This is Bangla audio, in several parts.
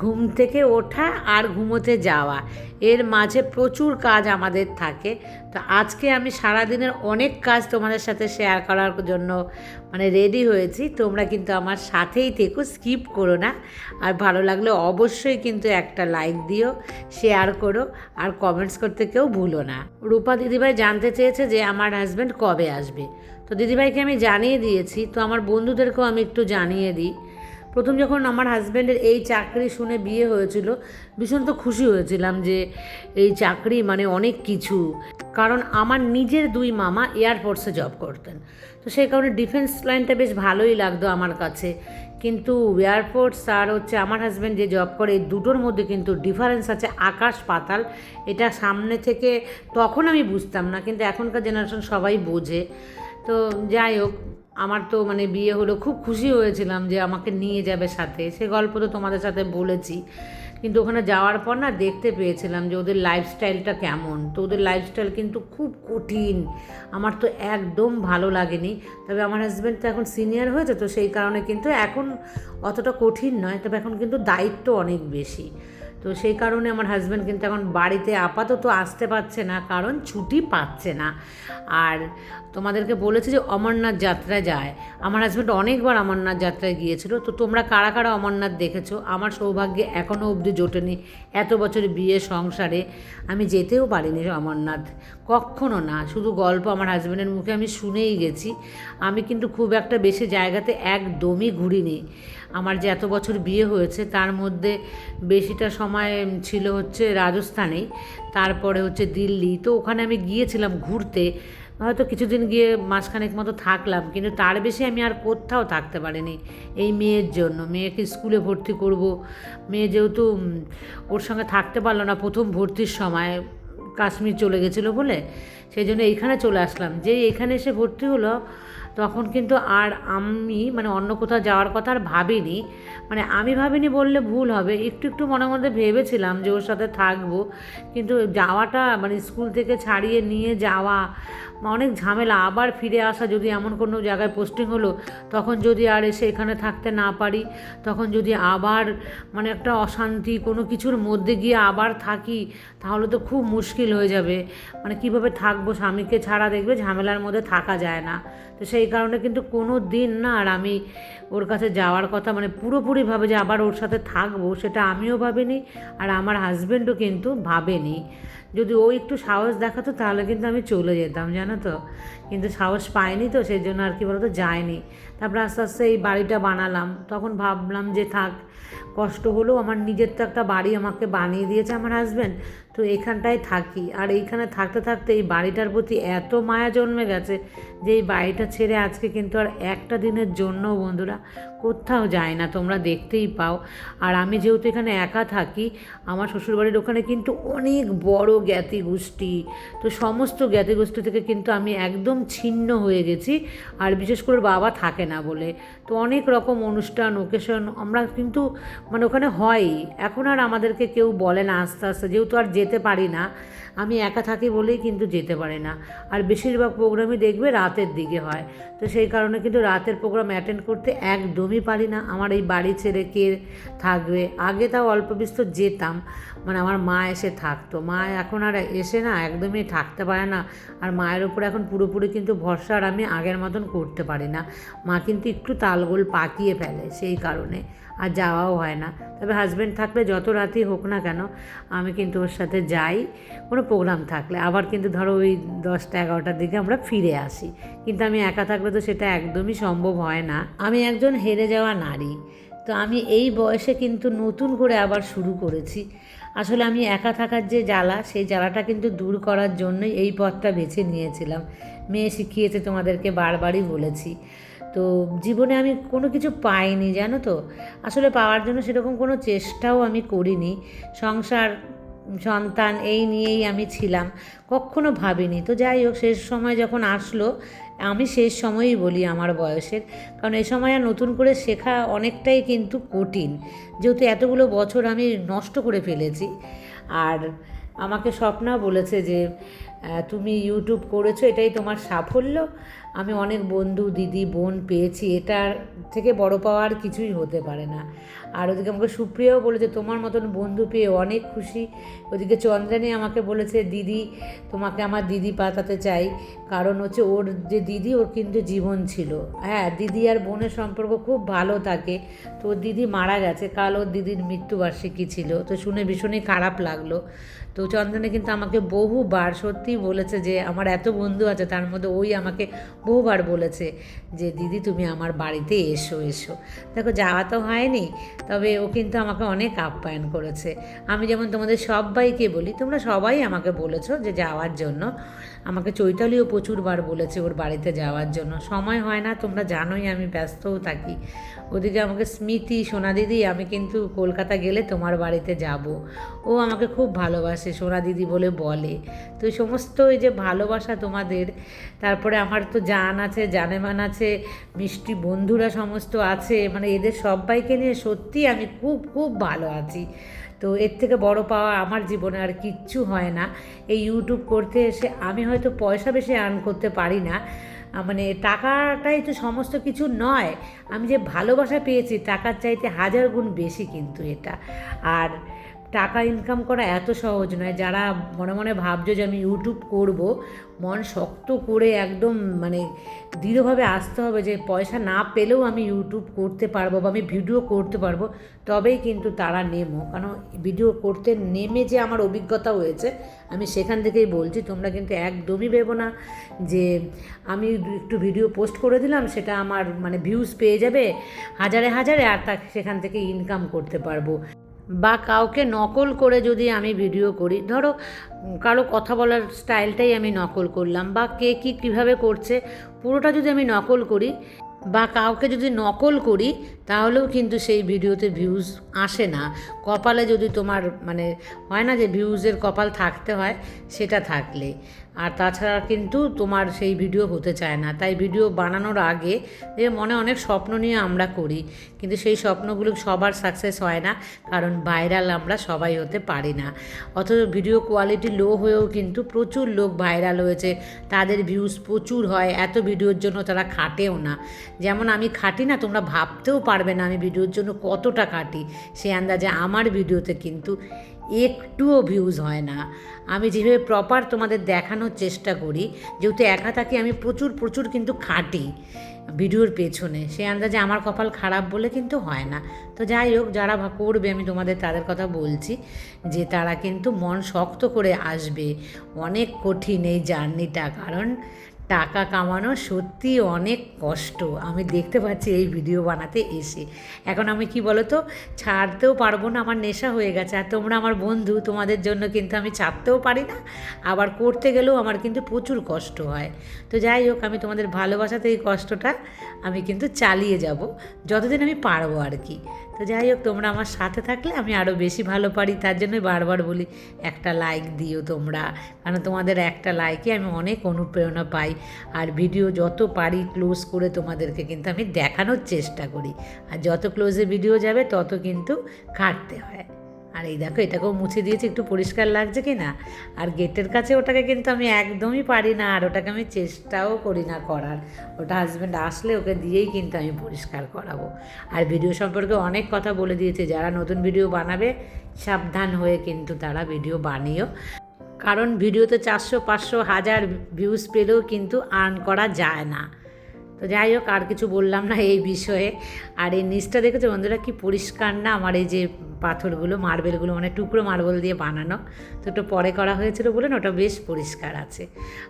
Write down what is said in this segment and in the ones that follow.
ঘুম থেকে ওঠা আর ঘুমোতে যাওয়া, এর মাঝে প্রচুর কাজ আমাদের থাকে। তো আজকে আমি সারাদিনের অনেক কাজ তোমাদের সাথে শেয়ার করার জন্য রেডি হয়েছি। তোমরা কিন্তু আমার সাথেই থেকো, স্কিপ করো না। আর ভালো লাগলে অবশ্যই কিন্তু একটা লাইক দিও, শেয়ার করো, আর কমেন্টস করতে কেউ ভুলো না। রূপা দিদিভাই জানতে চেয়েছে যে আমার হাজব্যান্ড কবে আসবে। তো দিদিভাইকে আমি জানিয়ে দিয়েছি। তো আমার বন্ধুদেরকেও আমি একটু জানিয়ে দিই। প্রথম যখন আমার হাজব্যান্ডের এই চাকরি শুনে বিয়ে হয়েছিল, ভীষণ তো খুশি হয়েছিলাম যে এই চাকরি অনেক কিছু। কারণ আমার নিজের দুই মামা এয়ারফোর্সে জব করতেন, তো সেই কারণে ডিফেন্স লাইনটা বেশ ভালোই লাগতো আমার কাছে। কিন্তু এয়ারফোর্স আর আমার হাজব্যান্ড যে জব করে, এই দুটোর মধ্যে কিন্তু ডিফারেন্স আছে আকাশ পাতাল। এটা সামনে থেকে তখন আমি বুঝতাম না, কিন্তু এখনকার জেনারেশন সবাই বোঝে। তো যাই হোক, আমার তো বিয়ে হলো, খুব খুশি হয়েছিলাম যে আমাকে নিয়ে যাবে সাথে। সে গল্প তো তোমাদের সাথে বলেছি। কিন্তু ওখানে যাওয়ার পর দেখতে পেয়েছিলাম যে ওদের লাইফস্টাইলটা কেমন। তো ওদের লাইফস্টাইল কিন্তু খুব কঠিন, আমার তো একদম ভালো লাগেনি। তবে আমার হাজব্যান্ড তো এখন সিনিয়র হয়েছে, তো সেই কারণে কিন্তু এখন অতটা কঠিন নয়, তবে এখন কিন্তু দায়িত্ব অনেক বেশি। তো সেই কারণে আমার হাজব্যান্ড কিন্তু এখন বাড়িতে আপাতত আসতে পারছে না, কারণ ছুটি পাচ্ছে না। আর তোমাদেরকে বলেছি যে অমরনাথ যাত্রা যায়। আমার হাজব্যান্ড অনেকবার অমরনাথ যাত্রায় গিয়েছিল। তো তোমরা কারা কারা অমরনাথ দেখেছো? আমার সৌভাগ্যে এখনও অবধি জোটেনি। এত বছর বিয়ে সংসারে আমি যেতেও পারিনি অমরনাথ, কখনো না। শুধু গল্প আমার হাজব্যান্ডের মুখে আমি শুনেই গেছি। আমি কিন্তু খুব একটা বেশি জায়গাতে একদমই ঘুরিনি। আমার যে এত বছর বিয়ে হয়েছে তার মধ্যে বেশিটা সময় ছিল রাজস্থানেই, তারপরে দিল্লি। তো ওখানে আমি গিয়েছিলাম ঘুরতে, হয়তো কিছুদিন গিয়ে মাসখানেক মতো থাকলাম, কিন্তু তার বেশি আমি আর কোথাও থাকতে পারিনি এই মেয়ের জন্য। মেয়েকে স্কুলে ভর্তি করব, মেয়ে যেহেতু ওর সঙ্গে থাকতে পারলো না প্রথম ভর্তির সময়, কাশ্মীর চলে গেছিলো বলে, সেই জন্য এইখানে চলে আসলাম। যেই এখানে এসে ভর্তি হলো, তখন কিন্তু আর আমি অন্য কোথাও যাওয়ার কথা আর ভাবিনি। আমি ভাবিনি বললে ভুল হবে, একটু একটু মনের মধ্যে ভেবেছিলাম যে ওর সাথে থাকবো, কিন্তু যাওয়াটা স্কুল থেকে ছাড়িয়ে নিয়ে যাওয়া অনেক ঝামেলা। আবার ফিরে আসা, যদি এমন কোনো জায়গায় পোস্টিং হলো, তখন যদি আর এসে এখানে থাকতে না পারি, তখন যদি আবার একটা অশান্তি কোনো কিছুর মধ্যে গিয়ে আবার থাকি, তাহলে তো খুব মুশকিল হয়ে যাবে। কীভাবে থাকবো, স্বামীকে ছাড়া দেখবে ঝামেলার মধ্যে থাকা যায় না। তো সেই কারণে কিন্তু কোনো দিন না আর আমি ওর কাছে যাওয়ার কথা পুরোপুরিভাবে যে আবার ওর সাথে থাকবো, সেটা আমিও ভাবিনি, আর আমার হাজব্যান্ডও কিন্তু ভাবেনি। যদি ও একটু সাহস দেখাতো তাহলে কিন্তু আমি চলে যেতাম, জানো তো। কিন্তু সাহস পাইনি, তো সেই জন্য আর কি বলতো যায়নি। তারপরে আস্তে আস্তে এই বাড়িটা বানালাম, তখন ভাবলাম যে থাক, কষ্ট হলেও আমার নিজের তো একটা বাড়ি আমাকে বানিয়ে দিয়েছে আমার হাজব্যান্ড, তো এখানটায় থাকি। আর এইখানে থাকতে থাকতে এই বাড়িটার প্রতি এত মায়া জন্মে গেছে যে এই বাড়িটা ছেড়ে আজকে কিন্তু আর একটা দিনের জন্য বন্ধুরা কোথাও যায় না, তোমরা দেখতেই পাও। আর আমি যেহেতু এখানে একা থাকি, আমার শ্বশুরবাড়ির ওখানে কিন্তু অনেক বড় জ্ঞাতি গোষ্ঠী। তো সমস্ত জ্ঞাতি গোষ্ঠী থেকে কিন্তু আমি একদম ছিন্ন হয়ে গেছি, আর বিশেষ করে বাবা থাকে না বলে। তো অনেক রকম অনুষ্ঠান ওকেশন আমরা কিন্তু ওখানে হয়ই। এখন আর আমাদেরকে কেউ বলে না, আস্তে আস্তে যেহেতু আর যেতে পারি না, আমি একা থাকি বলেই কিন্তু যেতে পারি না। আর বেশিরভাগ প্রোগ্রামই দেখবে রাতের দিকে হয়, তো সেই কারণে কিন্তু রাতের প্রোগ্রাম অ্যাটেন্ড করতে একদমই পারি না। আমার এই বাড়ি ছেড়ে কে থাকবে? আগে তাও অল্প বিস্তর যেতাম, আমার মা এসে থাকতো। মা এখন আর এসে না একদমই থাকতে পারে না, আর মায়ের উপর এখন পুরোপুরি কিন্তু ভরসা আর আমি আগের মতন করতে পারি না। মা কিন্তু একটু তালগোল পাকিয়ে ফেলে, সেই কারণে আর যাওয়াও হয় না। তবে হাজব্যান্ড থাকলে যত রাতই হোক না কেন, আমি কিন্তু ওর সাথে যাই কোনো প্রোগ্রাম থাকলে। আবার কিন্তু ধরো ওই 10টা-11টার দিকে আমরা ফিরে আসি। কিন্তু আমি একা থাকলে তো সেটা একদমই সম্ভব হয় না। আমি একজন হেরে যাওয়া নারী, তো আমি এই বয়সে কিন্তু নতুন করে আবার শুরু করেছি। আসলে আমি একা থাকার যে জ্বালা, সেই জ্বালাটা কিন্তু দূর করার জন্যই এই পথটা বেছে নিয়েছিলাম। মেয়ে শিখিয়েছে, তোমাদেরকে বারবারই বলেছি। তো জীবনে আমি কোনো কিছু পাইনি, জানো তো। আসলে পাওয়ার জন্য সেরকম কোনো চেষ্টাও আমি করিনি। সংসার, সন্তান এই নিয়েই আমি ছিলাম, কখনো ভাবিনি। তো যাই হোক, শেষ সময় যখন আসলো, আমি শেষ সময়ই বলি আমার বয়সের, কারণ এই সময় আর নতুন করে শেখা অনেকটাই কিন্তু কঠিন, যেহেতু এতগুলো বছর আমি নষ্ট করে ফেলেছি। আর আমাকে স্বপ্না বলেছে যে তুমি ইউটিউব করেছো, এটাই তোমার সাফল্য। আমি অনেক বন্ধু দিদি বোন পেয়েছি, এটার থেকে বড় পাওয়া আর কিছুই হতে পারে না। আর ওদিকে আমাকে সুপ্রিয়াও বলেছে তোমার মতন বন্ধু পেয়ে অনেক খুশি। ওদিকে চন্দ্রানী আমাকে বলেছে দিদি তোমাকে আমার দিদি পাতাতে চাই, কারণ হচ্ছে ওর যে দিদি ওর কিন্তু জীবন ছিল। হ্যাঁ, দিদি আর বোনের সম্পর্ক খুব ভালো থাকে। তো ওর দিদি মারা গেছে, কাল ওর দিদির মৃত্যুবার্ষিকী ছিল, তো শুনে ভীষণই খারাপ লাগলো। তো চন্দনে কিন্তু আমাকে বহুবার সত্যিই বলেছে যে আমার এত বন্ধু আছে, তার মধ্যে ওই আমাকে বহুবার বলেছে যে দিদি তুমি আমার বাড়িতে এসো এসো। দেখো যাওয়া তো হয়নি, তবে ও কিন্তু আমাকে অনেক আপ্যায়ন করেছে। আমি যেমন তোমাদের সবাইকে বলি, তোমরা সবাই আমাকে বলেছো যে যাওয়ার জন্য। আমাকে চৈতালিও প্রচুরবার বলেছে ওর বাড়িতে যাওয়ার জন্য, সময় হয় না, তোমরা জানোই আমি ব্যস্তও থাকি। ওদিকে আমাকে স্মৃতি সোনা দিদি আমি কিন্তু কলকাতা গেলে তোমার বাড়িতে যাব, ও আমাকে খুব ভালোবাসে সোনা দিদি বলে বলে। তো এই সমস্ত এই যে ভালোবাসা তোমাদের, তারপরে আমার তো জান আছে জানেমান আছে, মিষ্টি বন্ধুরা সমস্ত আছে, মানে এদের সবাইকে নিয়ে সত্যি আমি খুব খুব ভালো আছি। তো এর থেকে বড় পাওয়া আমার জীবনে আর কিচ্ছু হয় না। এই ইউটিউব করতে এসে আমি হয়তো পয়সা বেশি আর্ন করতে পারি না, মানে টাকাটাই তো সমস্ত কিছু নয়, আমি যে ভালোবাসা পেয়েছি টাকার চাইতে 1000 গুণ বেশি কিন্তু এটা। আর টাকা ইনকাম করা এত সহজ নয়। যারা মনে মনে ভাবছো যে আমি ইউটিউব করব, মন শক্ত করে একদম মানে দৃঢ়ভাবে আসতে হবে যে পয়সা না পেলেও আমি ইউটিউব করতে পারবো বা আমি ভিডিও করতে পারবো, তবেই কিন্তু তারা নেমো। কারণ ভিডিও করতে নেমে যে আমার অভিজ্ঞতা হয়েছে আমি সেখান থেকেই বলছি, তোমরা কিন্তু একদমই ভেবো না যে আমি একটু ভিডিও পোস্ট করে দিলাম সেটা আমার মানে ভিউজ পেয়ে যাবে হাজারে হাজারে আর সেখান থেকে ইনকাম করতে পারবো। বা কাউকে নকল করে যদি আমি ভিডিও করি, ধরো কারো কথা বলার স্টাইলটাই আমি নকল করলাম, বা কে কী কীভাবে করছে পুরোটা যদি আমি নকল করি, বা কাউকে যদি নকল করি, তাহলেও কিন্তু সেই ভিডিওতে ভিউজ আসে না। কপালে যদি তোমার মানে হয় না যে ভিউজের কপাল থাকতে হয়, সেটা থাকলে। আর তাছাড়া কিন্তু তোমার সেই ভিডিও হতে চায় না। তাই ভিডিও বানানোর আগে যে মনে অনেক স্বপ্ন নিয়ে আমরা করি, কিন্তু সেই স্বপ্নগুলো সবার সাকসেস হয় না, কারণ ভাইরাল আমরা সবাই হতে পারি না। অথচ ভিডিও কোয়ালিটি লো হয়েও কিন্তু প্রচুর লোক ভাইরাল হয়েছে, তাদের ভিউজ প্রচুর হয়, এত ভিডিওর জন্য তারা খাটেও না। যেমন আমি খাটি না, তোমরা ভাবতেও পারবে না আমি ভিডিওর জন্য কতটা খাটি। সে আন্দাজে আমার ভিডিওতে কিন্তু একটুও ভিউজ হয় না। আমি যেভাবে প্রপার তোমাদের দেখানোর চেষ্টা করি, যেহেতু একা থাকি, আমি প্রচুর প্রচুর কিন্তু খাটি ভিডিওর পেছনে, সে আন্দাজে আমার কপাল খারাপ বলে কিন্তু হয় না। তো যাই হোক, যারা করবে আমি তোমাদের তাদের কথা বলছি যে তারা কিন্তু মন শক্ত করে আসবে। অনেক কঠিন এই জার্নিটা, কারণ টাকা কামানো সত্যি অনেক কষ্ট, আমি দেখতে পাচ্ছি এই ভিডিও বানাতে এসে। এখন আমি কি বলো তো, ছাড়তেও পারবো না, আমার নেশা হয়ে গেছে। আর তোমরা আমার বন্ধু, তোমাদের জন্য কিন্তু আমি ছাড়তেও পারি না, আবার করতে গেলেও আমার কিন্তু প্রচুর কষ্ট হয়। তো যাই হোক, আমি তোমাদের ভালোবাসাতে এই কষ্টটা আমি কিন্তু চালিয়ে যাব যতদিন আমি পারবো আর কি। তো যাই হোক, তোমরা আমার সাথে থাকলে আমি আরও বেশি ভালো পারি, তার জন্যই বারবার বলি একটা লাইক দিও তোমরা, কারণ তোমাদের একটা লাইকে আমি অনেক অনুপ্রেরণা পাই। আর ভিডিও যত পারি ক্লোজ করে তোমাদেরকে কিন্তু আমি দেখানোর চেষ্টা করি, আর যত ক্লোজে ভিডিও যাবে তত কিন্তু কাটতে হয়। আর এই দেখো, এটাকেও মুছে দিয়েছি, একটু পরিষ্কার লাগছে কি না। আর গেটের কাছে ওটাকে কিন্তু আমি একদমই পারি না, আর ওটাকে আমি চেষ্টাও করি না করার। ওটা হাজব্যান্ড আসলে ওকে দিয়েই কিন্তু আমি পরিষ্কার করাবো। আর ভিডিও সম্পর্কে অনেক কথা বলে দিয়েছে, যারা নতুন ভিডিও বানাবে সাবধান হয়ে কিন্তু তারা ভিডিও বানিও, কারণ ভিডিওতে 400 500 1000 ভিউজ পেলেও কিন্তু আর্ন করা যায় না। তো যাই হোক, আর কিছু বললাম না এই বিষয়ে। আর এই নিচটা দেখেছো বন্ধুরা কি পরিষ্কার না, আমার এই যে পাথরগুলো মার্বেলগুলো মানে টুকরো মার্বেল দিয়ে বানানো, তো একটু পরে করা হয়েছিল বলে না, ওটা বেশ পরিষ্কার আছে।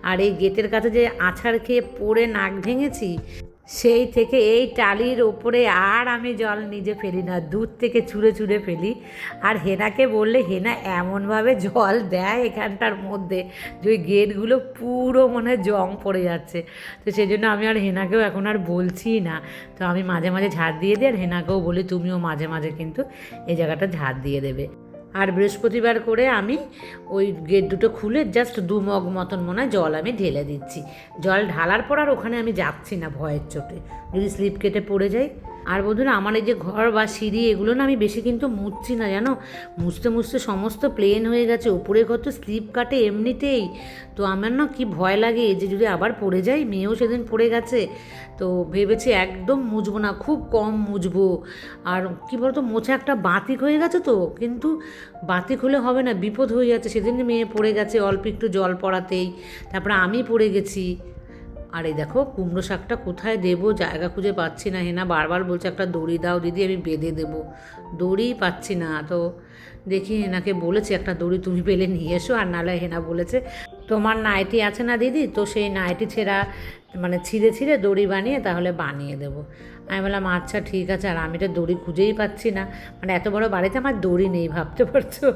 আর এই গেটের কাছে যে আছাড় খেয়ে পড়ে নাক ভেঙেছি, সেই থেকে এই টালির ওপরে আর আমি জল নিজে ফেলি না, দূর থেকে ছুঁড়ে ছুঁড়ে ফেলি। আর হেনাকে বললে হেনা এমনভাবে জল দেয় এখানটার মধ্যে যে ওই গেটগুলো পুরো মনে জং পড়ে যাচ্ছে। তো সেই জন্য আমি আর হেনাকেও এখন আর বলছি না, তো আমি মাঝে মাঝে ঝাড় দিয়ে দিই, আর হেনাকেও বলি তুমিও মাঝে মাঝে কিন্তু এই জায়গাটা ঝাড় দিয়ে দেবে। আর বৃহস্পতিবার করে আমি ওই গেট দুটো খুলে জাস্ট 2 মগ মতন মনে হয় জল আমি ঢেলে দিচ্ছি। জল ঢালার পর আর ওখানে আমি যাচ্ছি না ভয়ের চোটে, যদি স্লিপ কেটে পড়ে যাই। আর বন্ধুরা আমার এই যে ঘর বা সিঁড়ি এগুলো না আমি বেশি কিন্তু মুছছি না, জানো, মুছতে মুছতে সমস্ত প্লেন হয়ে গেছে, ওপরে কত স্লিপ কাটে এমনিতেই। তো আমার না কি ভয় লাগে যে যদি আবার পড়ে যাই, মেয়েও সেদিন পড়ে গেছে। তো ভেবেছি একদম মুছবো না, খুব কম মুছবো। আর কী বলতো, মোছা একটা বাতিক হয়ে গেছে, তো কিন্তু বাতিক হলে হবে না, বিপদ হয়ে যাচ্ছে। সেদিন মেয়ে পড়ে গেছে অল্প একটু জল পড়াতেই, তারপরে আমি পড়ে গেছি। আর এই দেখো কুমড়ো শাকটা কোথায় দেবো জায়গা খুঁজে পাচ্ছি না। হেনা বারবার বলছে একটা দড়ি দাও দিদি, আমি বেঁধে দেবো, দড়িই পাচ্ছি না। তো দেখি হেনাকে বলেছি একটা দড়ি তুমি পেলে নিয়ে এসো। আর নাহলে হেনা বলেছে তোমার নাইটি আছে না দিদি, তো সেই নাইটি ছেঁড়া মানে ছিঁড়ে ছিঁড়ে দড়ি বানিয়ে তাহলে বানিয়ে দেবো। আমি বললাম আচ্ছা ঠিক আছে। আর আমি তো দড়ি খুঁজেই পাচ্ছি না, মানে এত বড় বাড়িতে আমার দড়ি নেই, ভাবতে পারছো।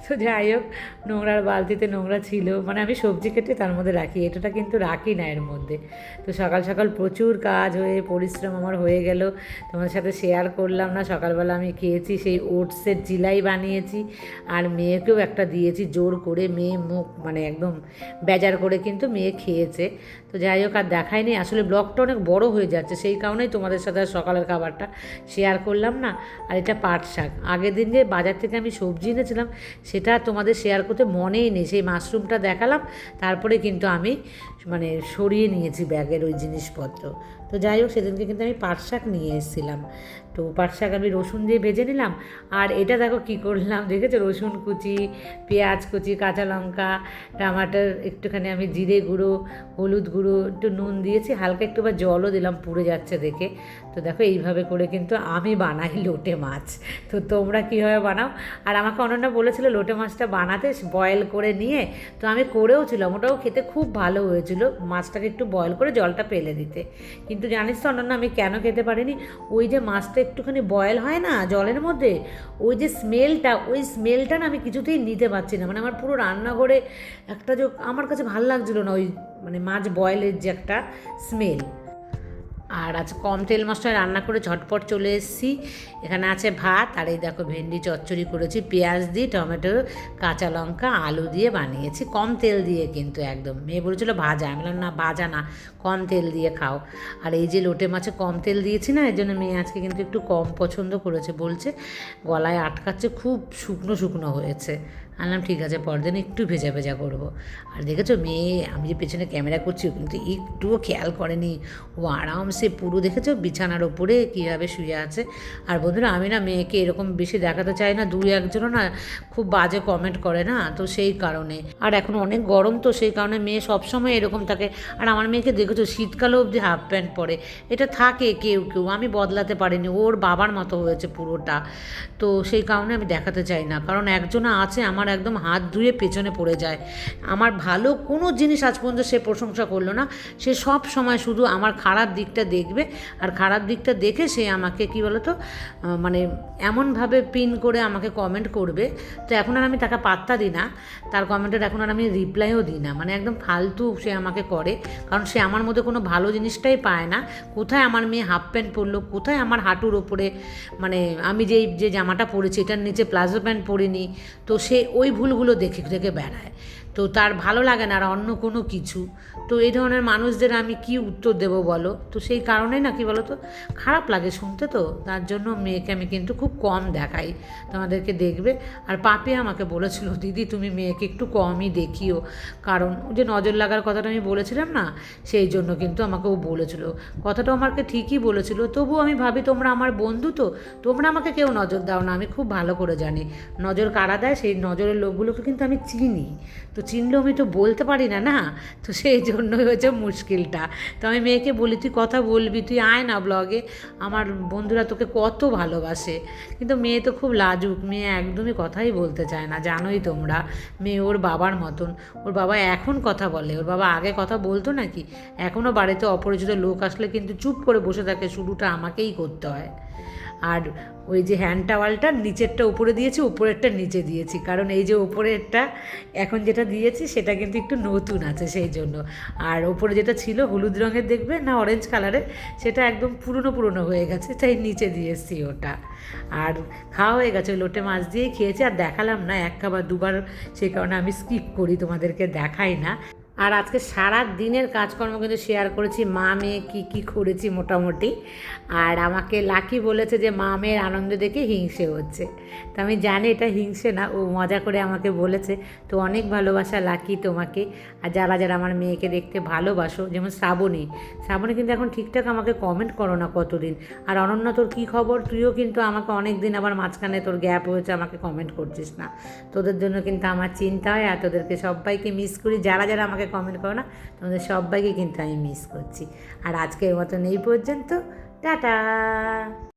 তো যাই হোক, নোংরার বালতিতে নোংরা ছিল, মানে আমি সবজি কেটে তার মধ্যে রাখি, এটা কিন্তু রাখি না এর মধ্যে। তো সকাল সকাল প্রচুর কাজ হয়ে পরিশ্রম আমার হয়ে গেল, তোমাদের সাথে শেয়ার করলাম না। সকালবেলা আমি খেয়েছি সেই ওটসের জিলাই বানিয়েছি, আর মেয়েকেও একটা দিয়েছি জোর করে। মেয়ে মুখ মানে একদম বেজার করে কিন্তু মেয়ে খেয়েছে। তো যাই হোক, আর দেখায়নি, আসলে ব্লগটা অনেক বড় হয়ে যাচ্ছে, সেই কারণেই তোমাদের সাথে সকালের খাবারটা শেয়ার করলাম না। আর এটা পাট শাক, আগের দিন যে বাজার থেকে আমি সবজি এনেছিলাম সেটা তোমাদের শেয়ার করতে মনেই নেই। সেই মাশরুমটা দেখালাম, তারপরে কিন্তু আমি মানে সরিয়ে নিয়েছি ব্যাগের ওই জিনিসপত্র। তো যাই হোক, সেদিনকে কিন্তু আমি পাট শাক নিয়ে এসেছিলাম। তো পাট শাক আমি রসুন দিয়ে ভেজে নিলাম। আর এটা দেখো কী করলাম দেখেছো, রসুন কুচি, পেঁয়াজ কুচি, কাঁচা লঙ্কা, টমাটোর একটুখানি আমি জিরে গুঁড়ো, হলুদ গুঁড়ো, একটু নুন দিয়েছি, হালকা একটু বা জলও দিলাম, পুড়ে যাচ্ছে দেখে। তো দেখো এইভাবে করে কিন্তু আমি বানাই লোটে মাছ। তো তোমরা কীভাবে বানাও? আর আমাকে অনন্যা বলেছিল লোটে মাছটা বানাতে বয়েল করে নিয়ে, তো আমি করেও ছিলাম, ওটাও খেতে খুব ভালো হয়েছিল। মাছটাকে একটু বয়েল করে জলটা ফেলে দিতে। কিন্তু জানিস তো অনন্যা, আমি কেন খেতে পারিনি? ওই যে মাছটা একটুখানি বয়েল হয় না জলের মধ্যে, ওই যে স্মেলটা, ওই স্মেলটা না আমি কিছুতেই নিতে পারছি না। মানে আমার পুরো রান্নাঘরে একটা যে আমার কাছে ভালো লাগছিলো না, ওই মানে মাছ বয়েলের যে একটা স্মেল। আর আজ কম তেল মশলায় রান্না করে ঝটপট চলে এসেছি। এখানে আছে ভাত, আর এই দেখো ভেন্ডি চচ্চড়ি করেছি পেঁয়াজ দিয়ে, টমেটো, কাঁচা লঙ্কা, আলু দিয়ে বানিয়েছি, কম তেল দিয়ে কিন্তু একদম। মেয়ে বলেছিল ভাজা, আমি বললাম না ভাজা না, কম তেল দিয়ে খাও। আর এই যে লোটে মাছে কম তেল দিয়েছি না, এর জন্য মেয়ে আজকে কিন্তু একটু কম পছন্দ করেছে, বলছে গলায় আটকাচ্ছে, খুব শুকনো শুকনো হয়েছে। আনলাম ঠিক আছে, পরদিন একটু ভেজা ভেজা করবো। আর দেখেছো মেয়ে, আমি যে পেছনে ক্যামেরা করছি ও কিন্তু একটুও খেয়াল করেনি, ও আরামসে পুরো দেখেছো বিছানার ওপরে কীভাবে শুয়ে আছে। আর বন্ধুরা আমি না মেয়েকে এরকম বেশি দেখাতে চাই না, দুই একজনও না খুব বাজে কমেন্ট করে না, তো সেই কারণে। আর এখন অনেক গরম, তো সেই কারণে মেয়ে সবসময় এরকম থাকে। আর আমার মেয়েকে দেখেছো শীতকালেও অবধি হাফ প্যান্ট পরে, এটা থাকে কেউ কেউ, আমি বদলাতে পারিনি, ওর বাবার মতো হয়েছে পুরোটা। তো সেই কারণে আমি দেখাতে চাই না, কারণ একজনা আছে আমার একদম হাত ধুয়ে পেছনে পড়ে যায়। আমার ভালো কোনো জিনিস আজ পর্যন্ত সে প্রশংসা করলো না, সে সব সময় শুধু আমার খারাপ দিকটা দেখবে, আর খারাপ দিকটা দেখে সে আমাকে কী বলো তো মানে এমনভাবে পিন করে আমাকে কমেন্ট করবে। তো এখন আর আমি তাকে পাত্তা দিই না, তার কমেন্টের এখন আর আমি রিপ্লাইও দিই না, মানে একদম ফালতু সে আমাকে করে, কারণ সে আমার মধ্যে কোনো ভালো জিনিসটাই পায় না। কোথায় আমার মেয়ে হাফ প্যান্ট পরলো, কোথায় আমার হাঁটুর ওপরে মানে আমি যে জামাটা পরেছি এটার নিচে প্লাজো প্যান্ট পরিনি, তো সে ওই ভুলগুলো দেখে দেখে বেড়ায়। তো তার ভালো লাগে না আর অন্য কোনো কিছু। তো এই ধরনের মানুষদের আমি কি উত্তর দেবো বলো? তো সেই কারণেই না কি বলো তো খারাপ লাগে শুনতে, তো তার জন্য মেয়েকে আমি কিন্তু খুব কম দেখাই, তোমাদেরকে দেখবে। আর পাপি আমাকে বলেছিল দিদি তুমি মেয়েকে একটু কমই দেখিও, কারণ যে নজর লাগার কথাটা আমি বলেছিলাম না, সেই জন্য কিন্তু আমাকে ও বলেছিল। কথাটা আমাকে ঠিকই বলেছিল, তবুও আমি ভাবি তোমরা আমার বন্ধু, তো তোমরা আমাকে কেউ নজর দাও না, আমি খুব ভালো করে জানি নজর কারা দেয়, সেই নজরের লোকগুলোকে কিন্তু আমি চিনি। তো চিনলেও আমি তো বলতে পারি না না, তো সেই জন্যই হয়েছে মুশকিলটা। তো আমি মেয়েকে বলি তুই কথা বলবি, তুই আয় না ব্লগে, আমার বন্ধুরা তোকে কত ভালোবাসে। কিন্তু মেয়ে তো খুব লাজুক, মেয়ে একদমই কথাই বলতে চায় না, জানোই তোমরা। মেয়ে ওর বাবার মতন, ওর বাবা এখন কথা বলে, ওর বাবা আগে কথা বলতো নাকি। এখনও বাড়িতে অপরিচিত লোক আসলে কিন্তু চুপ করে বসে থাকে, শুরুটা আমাকেই করতে হয়। আর ওই যে হ্যান্ড টাওয়ালটা নিচেরটা উপরে দিয়েছি, উপরেরটা নিচে দিয়েছি, কারণ এই যে উপরেরটা এখন যেটা দিয়েছি সেটা কিন্তু একটু নতুন আছে সেই জন্য। আর ওপরে যেটা ছিল হলুদ রঙের দেখবে না অরেঞ্জ কালারের, সেটা একদম পুরনো পুরনো হয়ে গেছে, তাই নিচে দিয়ে এসেছি ওটা। আর খাওয়া হয়ে গেছে, লোটে মাছ দিয়েই খেয়েছি। আর দেখালাম না, এক খাবার দুবার, সেই কারণে আমি স্কিপ করি, তোমাদেরকে দেখাই না। আর আজকে সারা দিনের কাজকর্ম কিন্তু শেয়ার করেছি, মা মেয়ে কী কী করেছি মোটামুটি। আর আমাকে লাকি বলেছে যে মা মেয়ের আনন্দ দেখে হিংসে হচ্ছে। তো আমি জানি এটা হিংসে না, ও মজা করে আমাকে বলেছে। তো অনেক ভালোবাসা লাকি তোমাকে। আর যারা যারা আমার মেয়েকে দেখতে ভালোবাসো, যেমন শ্রাবণী কিন্তু এখন ঠিকঠাক আমাকে কমেন্ট করো না কতদিন। আর অনন্যা, তোর কী খবর? তুইও কিন্তু আমাকে অনেক দিন আবার মাঝখানে তোর গ্যাপ হয়েছে, আমাকে কমেন্ট করছিস না। তোদের জন্য কিন্তু আমার চিন্তা হয়, আর তোদেরকে সবাইকে মিস করি। যারা যারা আমাকে কমেন্ট করো না, তোমাদের সবাইকে কিন্তু আমি মিস করছি। আর আজকের মতন এই পর্যন্ত, টাটা।